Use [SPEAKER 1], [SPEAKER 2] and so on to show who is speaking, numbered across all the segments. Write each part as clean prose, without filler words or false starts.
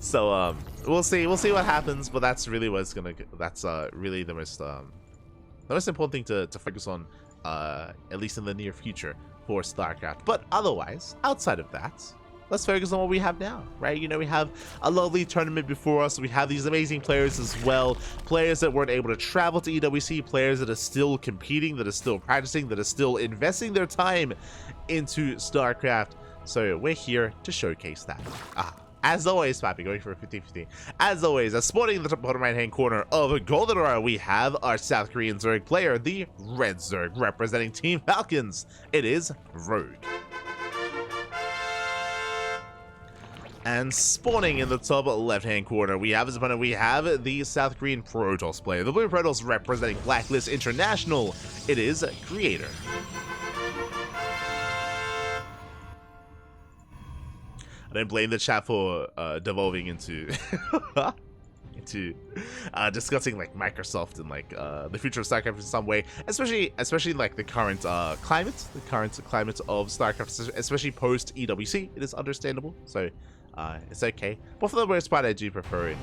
[SPEAKER 1] So we'll see what happens, but that's really really the most important thing to focus on, at least in the near future for StarCraft. But otherwise, outside of that, let's focus on what we have now, right? You know, we have a lovely tournament before us. We have these amazing players as well. Players that weren't able to travel to EWC, players that are still competing, that are still practicing, that are still investing their time into StarCraft. So we're here to showcase that. As always, Pappy, going for a 50-50. As always, sporting in the top bottom right-hand corner of Golden Aura, we have our South Korean Zerg player, the Red Zerg, representing Team Falcons. It is Rogue. And spawning in the top left-hand corner, we have his opponent. We have the South Korean Protoss player, the Blue Protoss, representing Blacklist International. It is Creator. I don't blame the chat for devolving into discussing like Microsoft and like the future of StarCraft in some way, especially like the current climate of StarCraft, especially post EWC. It is understandable, so it's okay. But for the most part, I do prefer it.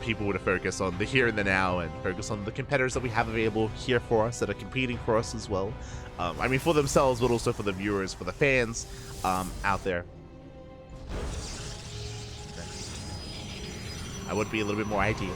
[SPEAKER 1] People to focus on the here and the now, and focus on the competitors that we have available here for us, that are competing for us as well. I mean, for themselves, but also for the viewers, for the fans out there. I would be a little bit more ideal.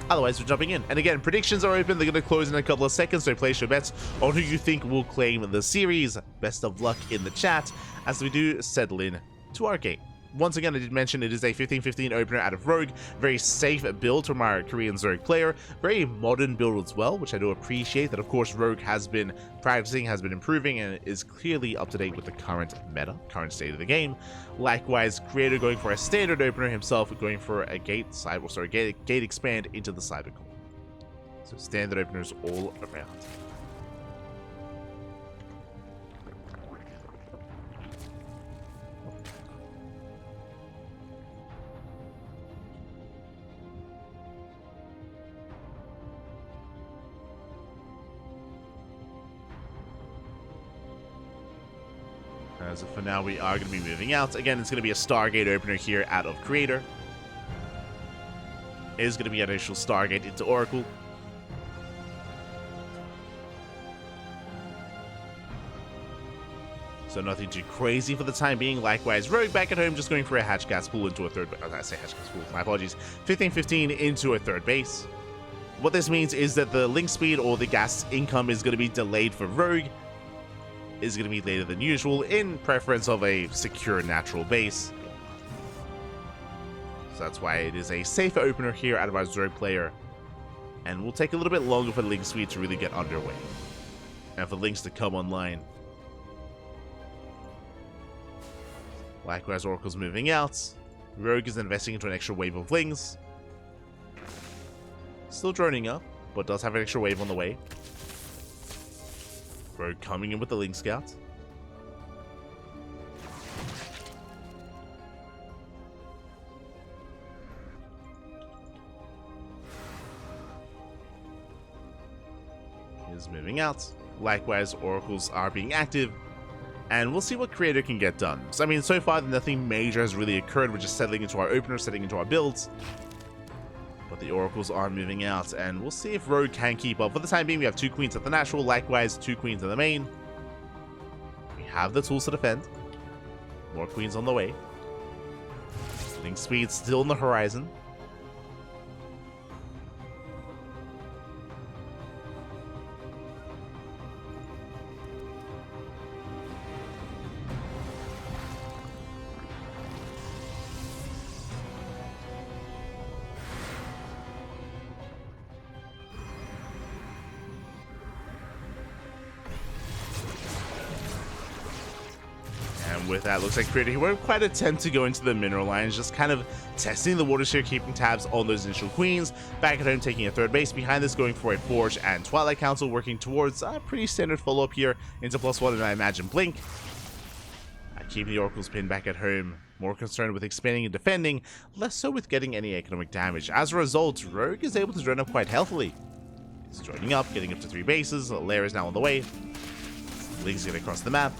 [SPEAKER 1] Otherwise, we're jumping in. And again, predictions are open. They're going to close in a couple of seconds, so place your bets on who you think will claim the series. Best of luck in the chat as we do settle in to our game. Once again, I did mention it is a 15-15 opener out of Rogue. Very safe build from our Korean Zerg player. Very modern build as well, which I do appreciate. That, of course, Rogue has been practicing, has been improving, and is clearly up to date with the current meta, current state of the game. Likewise, Creator going for a standard opener himself, going for a gate expand into the Cybercore. So standard openers all around. As of for now, we are going to be moving out. Again, it's going to be a Stargate opener here out of Creator. It is going to be an initial Stargate into Oracle. So nothing too crazy for the time being. Likewise, Rogue back at home, just going for a hatch gas pool into a third base. I say hatch gas pool, my apologies. 15-15 into a third base. What this means is that the link speed or the gas income is going to be delayed for Rogue. Is going to be later than usual, in preference of a secure natural base. So that's why it is a safer opener here out of our Zerg player, and will take a little bit longer for the link speed to really get underway and for links to come online. Likewise, Oracle's moving out. Rogue is investing into an extra wave of lings. Still droning up, but does have an extra wave on the way. Rogue coming in with the Link Scout. Is moving out. Likewise, Oracles are being active. And we'll see what Creator can get done. So, I mean, so far nothing major has really occurred. We're just settling into our opener, settling into our builds. But the Oracles are moving out, and we'll see if Rogue can keep up. For the time being, we have 2 queens at the natural, likewise 2 queens in the main. We have the tools to defend. More queens on the way. Link speed still on the horizon. With that, looks like Creator, he won't quite attempt to go into the mineral lines, just kind of testing the water share, keeping tabs on those initial queens. Back at home, taking a third base. Behind this, going for a Forge and Twilight Council, working towards a pretty standard follow-up here into +1, and I imagine Blink. Keeping the Oracle's pin back at home, more concerned with expanding and defending, less so with getting any economic damage. As a result, Rogue is able to drone up quite healthily. He's joining up, getting up to 3 bases. Lair is now on the way. Link's getting across the map.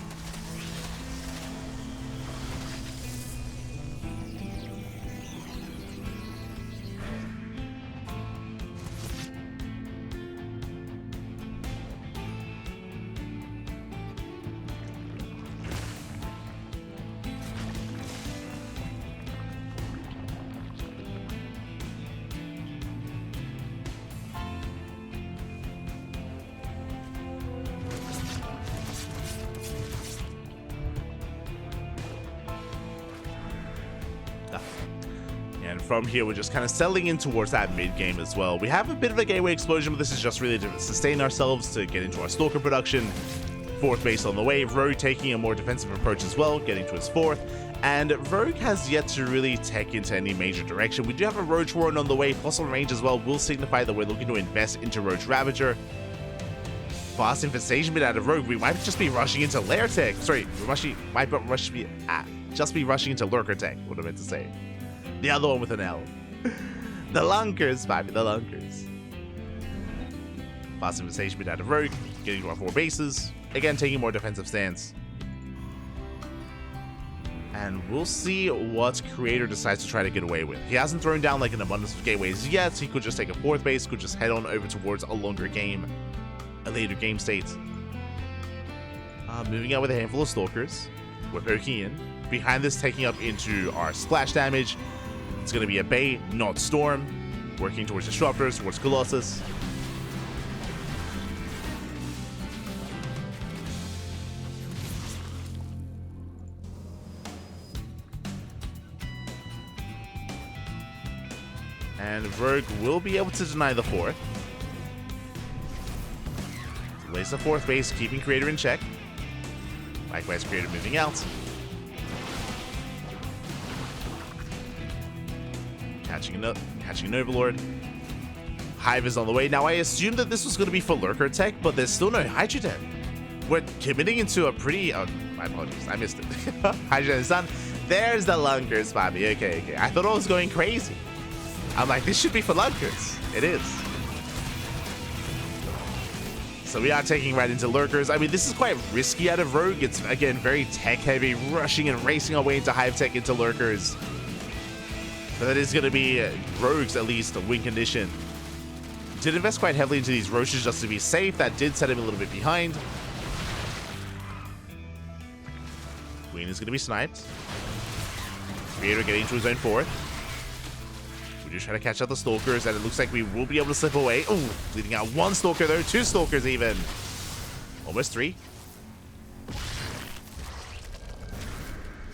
[SPEAKER 1] And from here, we're just kind of settling in towards that mid-game as well. We have a bit of a gateway explosion, but this is just really to sustain ourselves, to get into our Stalker production. 4th base on the way. Rogue taking a more defensive approach as well, getting to his 4th. And Rogue has yet to really tech into any major direction. We do have a Roach Warren on the way, plus on range as well, will signify that we're looking to invest into Roach Ravager. Fast infestation bit out of Rogue. We might just be rushing into Lair Tech. Sorry, just be rushing into Lurker Tech, what I meant to say. The other one with an L. The Lunkers, baby, the Lunkers. Fast infestation bit out of Rogue, getting to our 4 bases. Again, taking a more defensive stance. And we'll see what Creator decides to try to get away with. He hasn't thrown down like an abundance of gateways yet. He could just take a 4th base, could just head on over towards a longer game, a later game state. Moving out with a handful of Stalkers. We're poking in. Behind this, taking up into our splash damage. It's going to be a Bay, not Storm. Working towards Disruptors, towards Colossus. And Rogue will be able to deny the 4th. Lays the 4th base, keeping Creator in check. Likewise, Creator moving out. Catching an Overlord. Hive is on the way. Now, I assumed that this was going to be for Lurker Tech, but there's still no Hydrogen. We're committing into a pretty... my apologies, I missed it. Hydrogen is done. There's the Lunkers, Bobby. Okay. I thought I was going crazy. I'm like, this should be for Lunkers. It is. So we are taking right into Lurkers. I mean, this is quite risky out of Rogue. It's, again, very tech-heavy, rushing and racing our way into Hive Tech into Lurkers. But that is going to be Rogue's, at least, a win condition. Did invest quite heavily into these Roaches just to be safe. That did set him a little bit behind. Queen is going to be sniped. Creator getting to his own 4th. Just trying to catch out the Stalkers, and it looks like we will be able to slip away. Oh, leading out 1 Stalker though, 2 Stalkers even. Almost 3.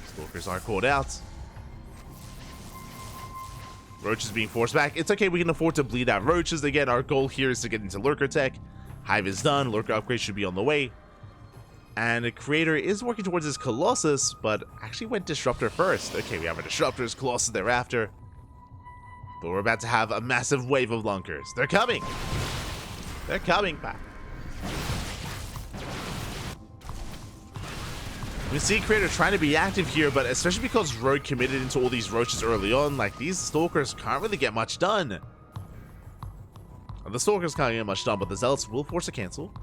[SPEAKER 1] Stalkers are called out. Roach is being forced back. It's okay, we can afford to bleed out Roaches. Again, our goal here is to get into Lurker Tech. Hive is done, Lurker upgrade should be on the way. And Creator is working towards his Colossus, but actually went Disruptor first. Okay, we have a Disruptors, Colossus thereafter. But we're about to have a massive wave of Lunkers. They're coming! They're coming back. We see Creator trying to be active here, but especially because Rogue committed into all these Roaches early on, like, these Stalkers can't really get much done. And the Stalkers can't get much done, but the Zealots will force a cancel.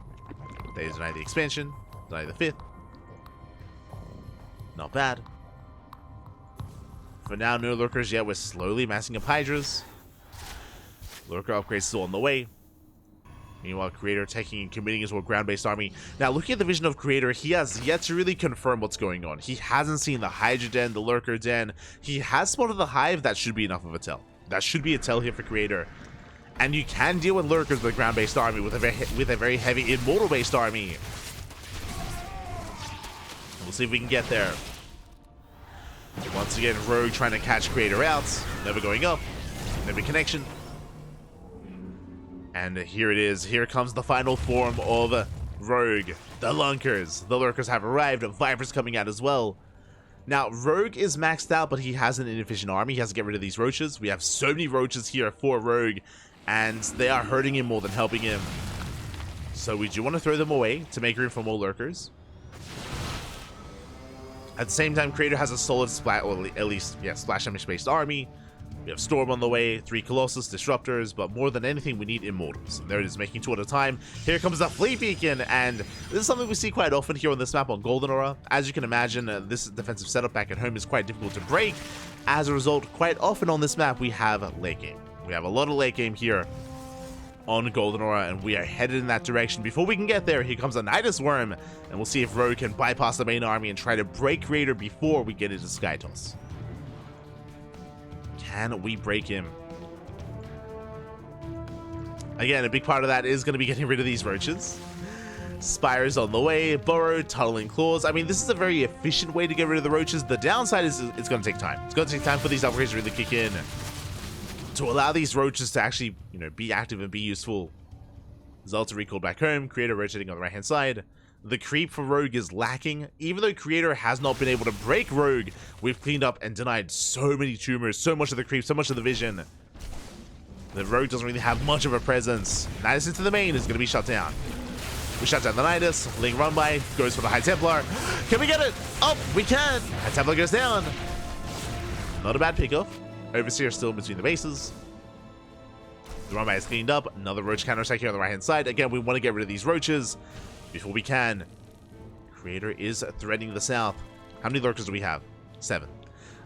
[SPEAKER 1] They deny the expansion, deny the 5th. Not bad. For now, no Lurkers yet. We're slowly massing up Hydras. Lurker upgrades still on the way. Meanwhile, Creator taking and committing into a ground-based army. Now, looking at the vision of Creator, he has yet to really confirm what's going on. He hasn't seen the Hydra Den, the Lurker Den. He has spotted the Hive. That should be enough of a tell. That should be a tell here for Creator. And you can deal with Lurkers with a ground-based army, with a very heavy Immortal-based army. We'll see if we can get there. Once again, Rogue trying to catch Creator out. Never going up. Never connection. And here it is. Here comes the final form of Rogue. The Lunkers. The Lurkers have arrived. Viper's coming out as well. Now, Rogue is maxed out, but he has an inefficient army. He has to get rid of these Roaches. We have so many Roaches here for Rogue, and they are hurting him more than helping him. So we do want to throw them away to make room for more Lurkers. At the same time, Creator has a solid splash, or at least, yeah, splash damage-based army. We have Storm on the way, 3 Colossus, Disruptors, but more than anything, we need Immortals. And there it is, making 2 at a time. Here comes the Fleet Beacon, and this is something we see quite often here on this map on Golden Aura. As you can imagine, this defensive setup back at home is quite difficult to break. As a result, quite often on this map, we have late game. We have a lot of late game here on Golden Aura, and we are headed in that direction. Before we can get there, here comes a Nidus Worm, and we'll see if Rogue can bypass the main army and try to break Creator before we get into Sky Toss. Can we break him? Again, a big part of that is going to be getting rid of these Roaches. Spires on the way, burrow, tunneling claws. I mean, this is a very efficient way to get rid of the roaches. The downside is it's going to take time. It's going to take time for these upgrades to really kick in. To allow these roaches to actually, be active and be useful. Zelta recalled back home, Creator rotating on the right-hand side. The creep for Rogue is lacking. Even though Creator has not been able to break Rogue, we've cleaned up and denied so many tumors, so much of the creep, so much of the vision. The Rogue doesn't really have much of a presence. Nidus into the main is going to be shut down. We shut down the Nidus. Ling run by, goes for the High Templar. Can we get it? Oh, we can. High Templar goes down. Not a bad pickoff. Overseer still in between the bases. The run by is cleaned up. Another roach counterattack here on the right hand side. Again, we want to get rid of these roaches before we can. Creator is threatening the south. How many lurkers do we have? 7.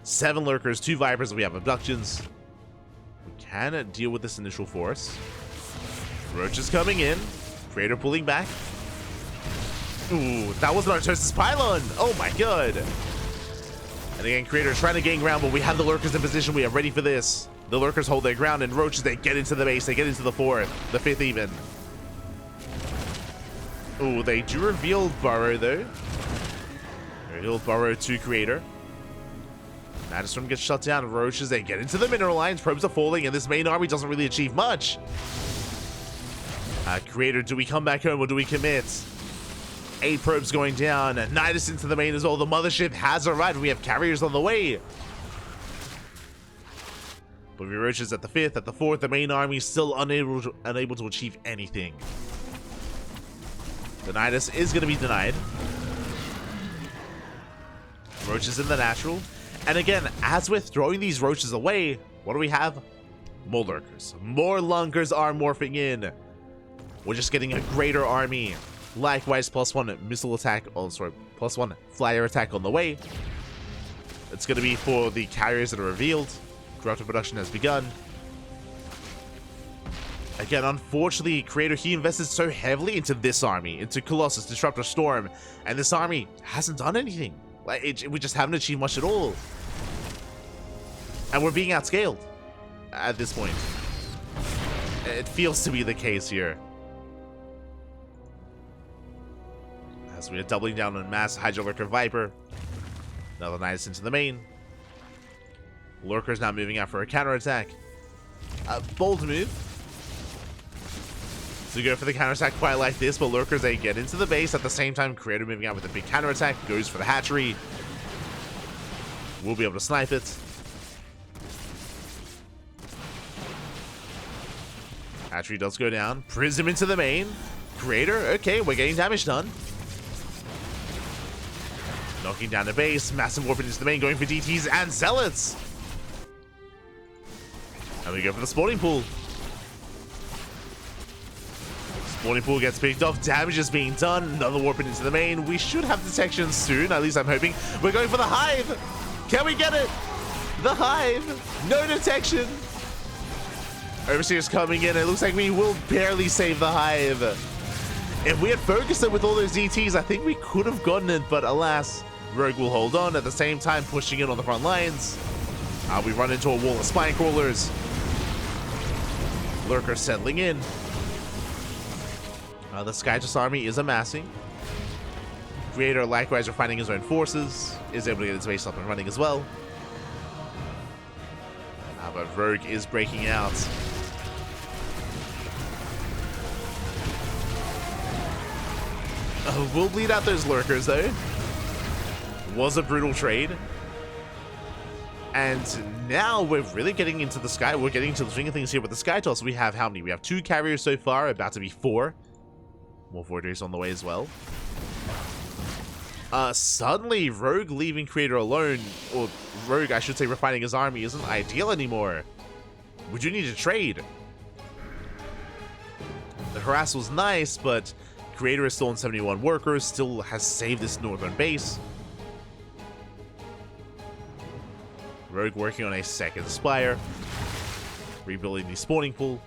[SPEAKER 1] 7 lurkers, 2 vipers. We have abductions. We can deal with this initial force. Roaches coming in. Creator pulling back. Ooh, that was an Artosis pylon. Oh my god. And again, Creator trying to gain ground, but we have the lurkers in position. We are ready for this. The lurkers hold their ground, and roaches, they get into the base. They get into the 4th, the 5th even. Ooh, they do reveal Burrow, though. They reveal Burrow to Creator. Madison gets shut down. Roaches, they get into the mineral lines. Probes are falling, and this main army doesn't really achieve much. Creator, do we come back home or do we commit? 8 probes going down. Nidus into the main as well. The mothership has arrived. We have carriers on the way. But we roaches at the 5th, at the 4th. The main army is still unable to achieve anything. The Nidus is going to be denied. Roaches in the natural. And again, as we're throwing these roaches away, what do we have? More lurkers. More lunkers are morphing in. We're just getting a greater army. Likewise, +1 missile attack. Oh, sorry, +1 flyer attack on the way. It's going to be for the carriers that are revealed. Corruptor production has begun. Again, unfortunately, Creator, he invested so heavily into this army, into Colossus, Disruptor, Storm, and this army hasn't done anything. We just haven't achieved much at all. And we're being outscaled at this point. It feels to be the case here. As we are doubling down on mass Hydra Lurker Viper. Another Nidus into the main. Lurker's now moving out for a counterattack. A bold move. To go for the counterattack quite like this, but Lurkers, they get into the base. At the same time, Creator moving out with a big counterattack. Goes for the hatchery. We'll be able to snipe it. Hatchery does go down. Prism into the main. Creator, okay, we're getting damage done. Knocking down the base. Massive warp into the main, going for DTs and Zealots. And we go for the spawning pool. Spawning pool gets picked off. Damage is being done. Another warp into the main. We should have detection soon. At least I'm hoping. We're going for the hive. Can we get it? The hive. No detection. Overseer's coming in. It looks like we will barely save the hive. If we had focused it with all those DTs, I think we could have gotten it. But alas, Rogue will hold on. At the same time, pushing in on the front lines. We run into a wall of spine crawlers. Lurker settling in. The Skyjust army is amassing. Creator, likewise, refining his own forces. Is able to get his base up and running as well. But Rogue is breaking out. We'll bleed out those lurkers, though. Was a brutal trade. And now we're really getting into the sky. We're getting to the swing of things here with the Sky Toss. We have how many? We have 2 carriers so far, about to be 4. More Voiders on the way as well. Suddenly, Rogue leaving Creator alone, or Rogue, I should say, refining his army, isn't ideal anymore. We do need to trade. The harass was nice, but Creator is still on 71 workers, still has saved this northern base. Rogue working on a second Spire, rebuilding the spawning pool.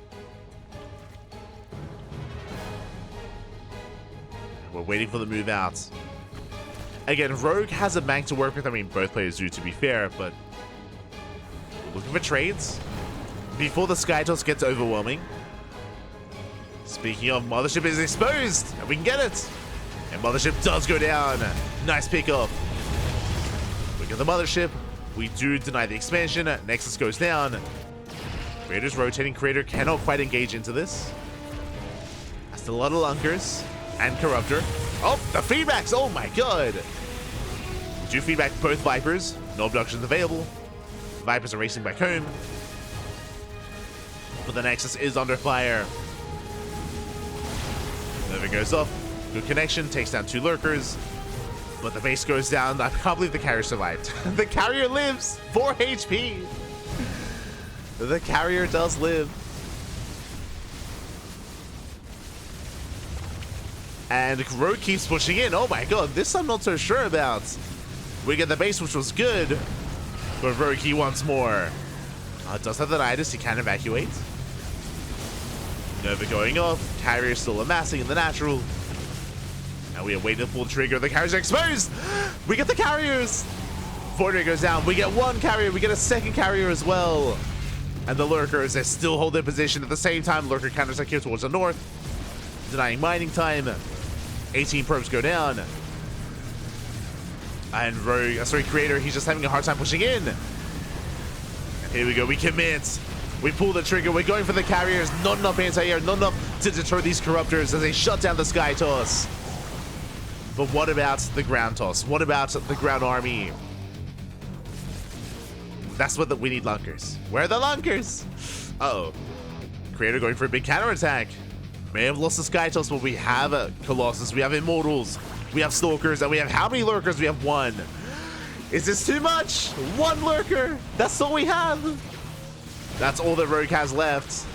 [SPEAKER 1] We're waiting for the move out. Again, Rogue has a bank to work with. I mean, both players do, to be fair, but looking for trades before the Sky Toss gets overwhelming. Speaking of, Mothership is exposed, and we can get it. And Mothership does go down. Nice pickup. We get the Mothership. We do deny the expansion. Nexus goes down. Creator's rotating. Creator cannot quite engage into this. That's a lot of Lunkers and Corruptor. Oh, the feedbacks. Oh my god. We do feedback both Vipers. No abductions available. Vipers are racing back home. But the Nexus is under fire. Nova goes off. Good connection. Takes down 2 Lurkers. But the base goes down. I can't believe the carrier survived. The carrier lives. 4 HP. The carrier does live. And Rogue keeps pushing in. Oh my god. This I'm not so sure about. We get the base, which was good. But Rogue, he wants more. Does have the Nidus. He can evacuate. Nova going off. Carrier still amassing in the natural. And we are waiting for the trigger. The carriers are exposed. We get the carriers. Fortnite goes down. We get 1 carrier. We get a 2nd carrier as well. And the Lurkers, they still hold their position at the same time. Lurker counterattack here towards the north. Denying mining time. 18 probes go down. And Rogue, Creator, he's just having a hard time pushing in. And here we go. We commit. We pull the trigger. We're going for the carriers. Not enough anti-air. Not enough to deter these Corruptors as they shut down the Sky Toss. But what about the ground toss? What about the ground army? That's what we need Lunkers. Where are the Lunkers? Uh-oh. Creator going for a big counterattack. May have lost the Sky Toss, but we have a Colossus. We have Immortals. We have Stalkers. And we have how many Lurkers? We have 1. Is this too much? 1 Lurker. That's all we have. That's all that Rogue has left.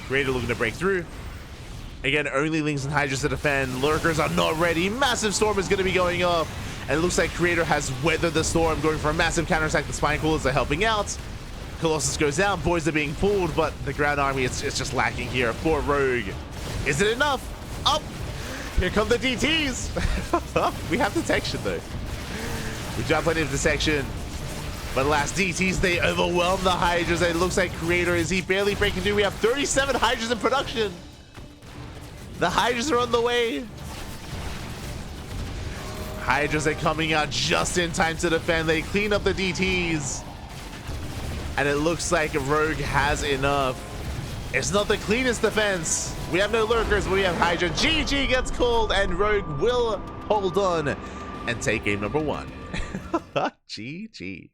[SPEAKER 1] Creator looking to break through. Again, only Lings and Hydras to defend. Lurkers are not ready. Massive Storm is going to be going up. And it looks like Creator has weathered the storm, going for a massive counterattack. The Spine Coolers are helping out. Colossus goes down. Boys are being pulled, but the ground army is just lacking here for Rogue. Is it enough? Up! Here come the DTs! We have detection, though. We do have plenty of detection. But last DTs, they overwhelm the Hydras. It looks like Creator, is he barely breaking through? We have 37 Hydras in production. The Hydras are on the way. Hydras are coming out just in time to defend. They clean up the DTs. And it looks like Rogue has enough. It's not the cleanest defense. We have no Lurkers, but we have Hydra. GG gets called, and Rogue will hold on and take game number 1. GG.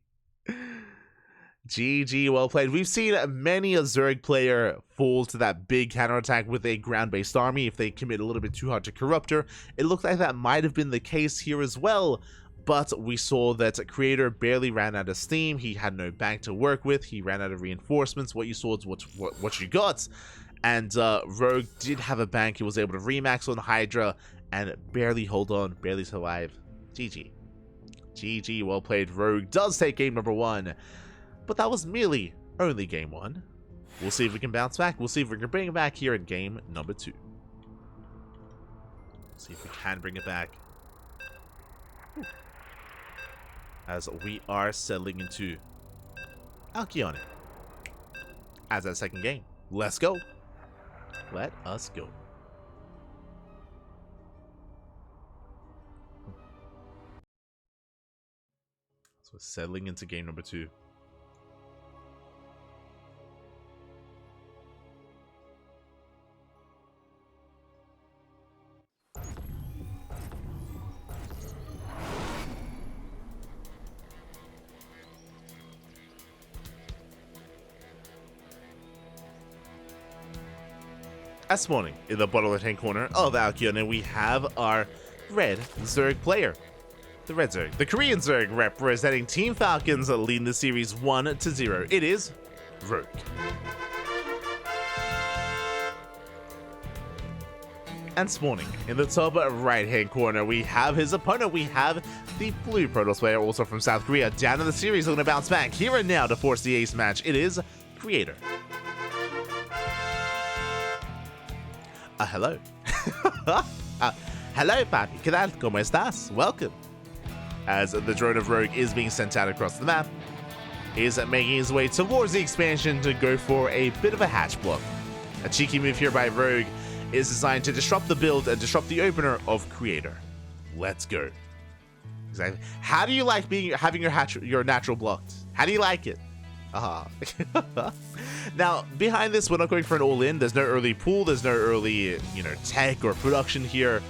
[SPEAKER 1] GG, well played. We've seen many a Zerg player fall to that big counterattack with a ground-based army if they commit a little bit too hard to Corruptor. It looked like that might have been the case here as well, but we saw that Creator barely ran out of steam. He had no bank to work with. He ran out of reinforcements. What you saw is what you got. And Rogue did have a bank. He was able to remax on Hydra and barely hold on, barely survive. GG. GG, well played. Rogue does take game number 1. But that was merely only game 1. We'll see if we can bounce back. We'll see if we can bring it back here in game number 2. See if we can bring it back. As we are settling into Alcyone as that second game. Let's go. Let us go. So we're settling into game number 2. This morning, in the bottom left-hand corner of Alcyone, we have our red Zerg player. The red Zerg, the Korean Zerg, representing Team Falcons, leading the series 1-0. It is Rogue. And spawning in the top right-hand corner, we have his opponent. We have the blue Protoss player, also from South Korea, down in the series, looking to bounce back here and now to force the ace match. It is Creator. Hello. Hello, papi. ¿Qué tal? ¿Cómo estás? Welcome. As the drone of Rogue is being sent out across the map. is making his way towards the expansion to go for a bit of a hatch block. A cheeky move here by Rogue is designed to disrupt the build and disrupt the opener of Creator. Let's go. Exactly. How do you like having your natural blocked? How do you like it? Now, behind this, we're not going for an all-in. There's no early pool. There's no early, tech or production here.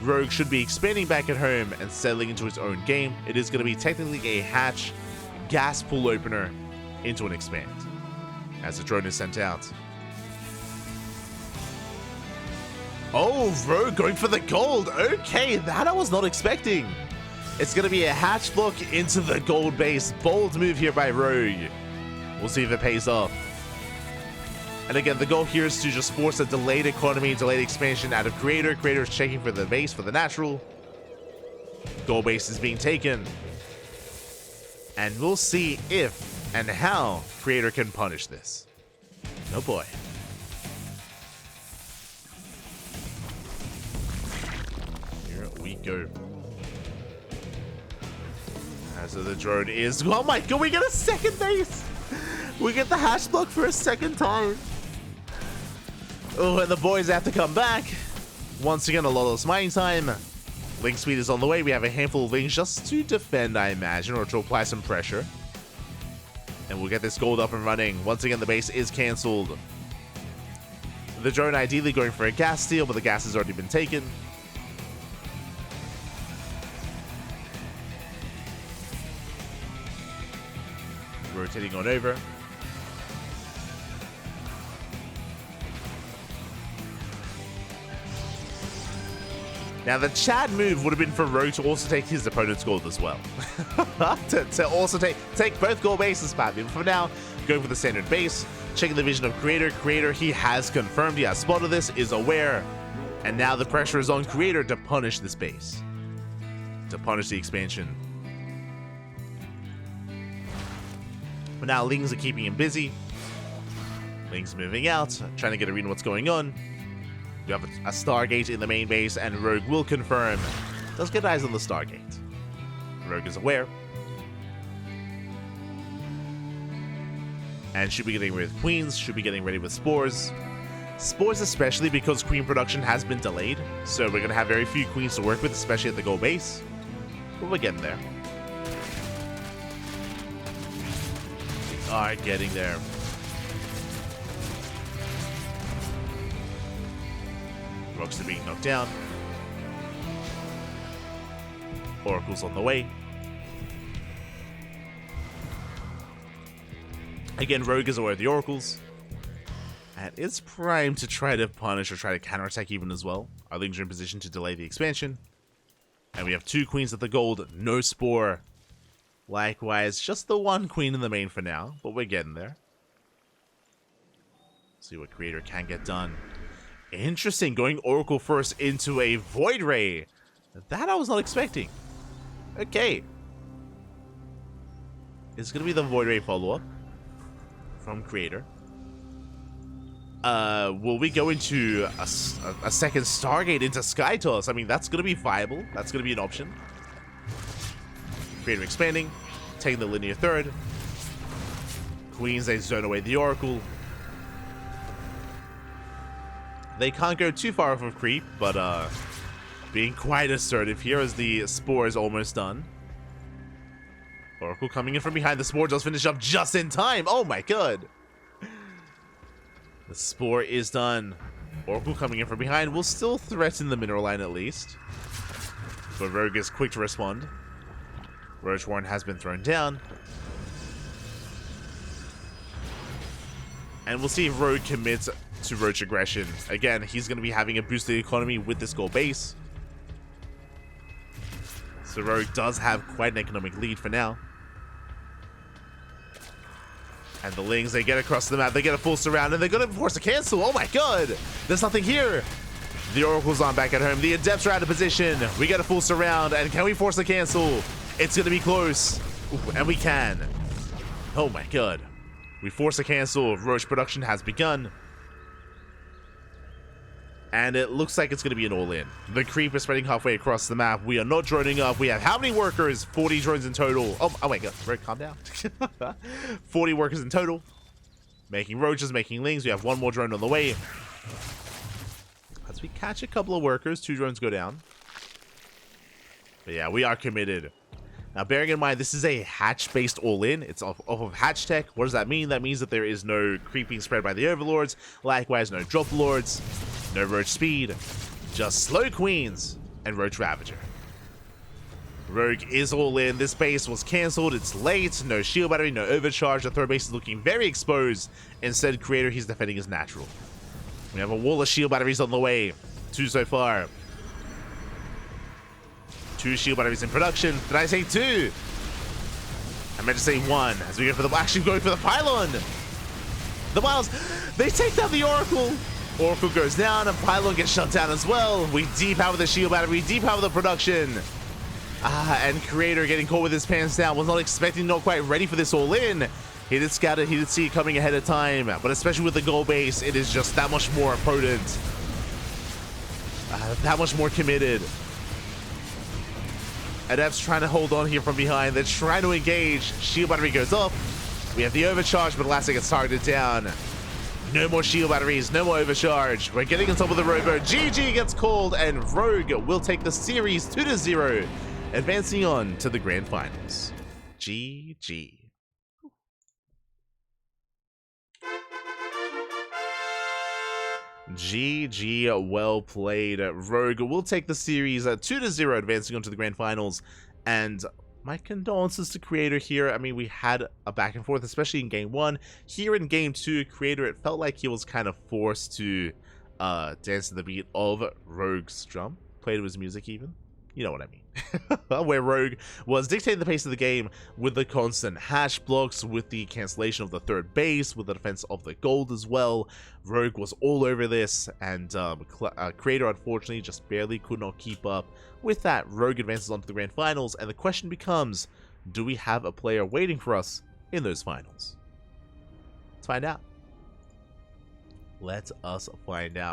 [SPEAKER 1] Rogue should be expanding back at home and settling into its own game. It is going to be technically a hatch gas pool opener into an expand as the drone is sent out. Oh, Rogue going for the gold. Okay, that I was not expecting. It's going to be a hatch block into the gold base. Bold move here by Rogue. We'll see if it pays off. And again, the goal here is to just force a delayed economy, delayed expansion out of Creator. Creator is checking for the base, for the natural. Gold base is being taken. And we'll see if and how Creator can punish this. Oh boy. Here we go. As the drone is... Oh my god, we get a second base! We get the hash block for a second time. Oh, and the boys have to come back. Once again, a lot of mining time. Link speed is on the way. We have a handful of links just to defend, I imagine, or to apply some pressure. And we'll get this gold up and running. Once again, the base is cancelled. The drone ideally going for a gas steal, but the gas has already been taken. Rotating on over. Now, the Chad move would have been for Rogue to also take his opponent's gold as well. to also take both gold bases, but for now, going for the standard base, checking the vision of Creator. Creator, he has confirmed, he has spotted this, is aware, and now the pressure is on Creator to punish this base, to punish the expansion. But now Lings are keeping him busy. Lings moving out, trying to get a read on what's going on. We have a Stargate in the main base, and Rogue will confirm. Does get eyes on the Stargate. Rogue is aware. And should be getting ready with Queens, should be getting ready with Spores. Spores especially because Queen production has been delayed, so we're going to have very few Queens to work with, especially at the goal base. But we're getting there. We are getting there. Rocks are being knocked down. Oracle's on the way. Again, Rogue is aware of the Oracles. And it's primed to try to punish or try to counterattack even as well. Our Lings are in position to delay the expansion. And we have 2 Queens at the gold, no Spore. Likewise, just the 1 Queen in the main for now, but we're getting there. See what Creator can get done. Interesting, going Oracle first into a Void Ray. That I was not expecting. Okay. It's going to be the Void Ray follow-up from Creator. Will we go into a second Stargate into Sky Toss? I mean, that's going to be viable. That's going to be an option. Creator expanding, taking the linear third. Queens, they zone away the Oracle. They can't go too far off of creep, but being quite assertive here as the Spore is almost done. Oracle coming in from behind. The Spore does finish up just in time. Oh my god. The Spore is done. Oracle coming in from behind will still threaten the mineral line at least. But Rogue is quick to respond. Roach Warren has been thrown down. And we'll see if Rogue commits to Roach aggression. Again, he's going to be having a boosted economy with this gold base. So Rogue does have quite an economic lead for now. And the Lings, they get across the map, they get a full surround, and they're going to force a cancel. Oh my god! There's nothing here! The Oracle's on back at home. The Adepts are out of position. We get a full surround, and can we force a cancel? It's going to be close. Ooh, and we can. Oh my god. We force a cancel. Roach production has begun. And it looks like it's going to be an all-in. The creep is spreading halfway across the map. We are not droning up. We have how many workers? 40 drones in total. Oh my god. Very calm down. 40 workers in total. Making roaches, making lings. We have one more drone on the way. As we catch a couple of workers, 2 drones go down. But yeah, we are committed. Now, bearing in mind, this is a hatch-based all-in. It's off of hatch tech. What does that mean? That means that there is no creeping spread by the overlords. Likewise, no drop lords, no roach speed, just slow queens and roach ravager. Rogue is all in. This base was cancelled. It's late. No shield battery, no overcharge. The third base is looking very exposed. Instead, Creator, he's defending his natural. We have a wall of shield batteries on the way. 2 so far. 2 shield batteries in production. Did I say 2? I meant to say 1. As we go for the actually going for the pylon. The Miles, they take down the Oracle. Oracle goes down and pylon gets shut down as well. We depower the shield battery, depower the production. And Creator getting caught with his pants down. Was not expecting, not quite ready for this all in. He did scout it, he did see it coming ahead of time. But especially with the goal base, it is just that much more potent. That much more committed. Adepts trying to hold on here from behind. They're trying to engage. Shield battery goes up. We have the overcharge, but Elastic gets targeted down. No more shield batteries, no more overcharge. We're getting on top of the robo. GG gets called, and Rogue will take the series 2-0, advancing on to the grand finals. GG. GG, well played. Rogue will take the series 2-0, advancing on to the grand finals. And my condolences to Creator here. I mean, we had a back and forth, especially in game 1. Here in game 2, Creator, it felt like he was kind of forced to dance to the beat of Rogue's drum. Play to his music even. You know what I mean. Where Rogue was dictating the pace of the game with the constant hash blocks, with the cancellation of the third base, with the defense of the gold as well. Rogue was all over this, and Creator unfortunately just barely could not keep up. With that, Rogue advances on to the grand finals, and the question becomes, do we have a player waiting for us in those finals? Let's find out. Let us find out.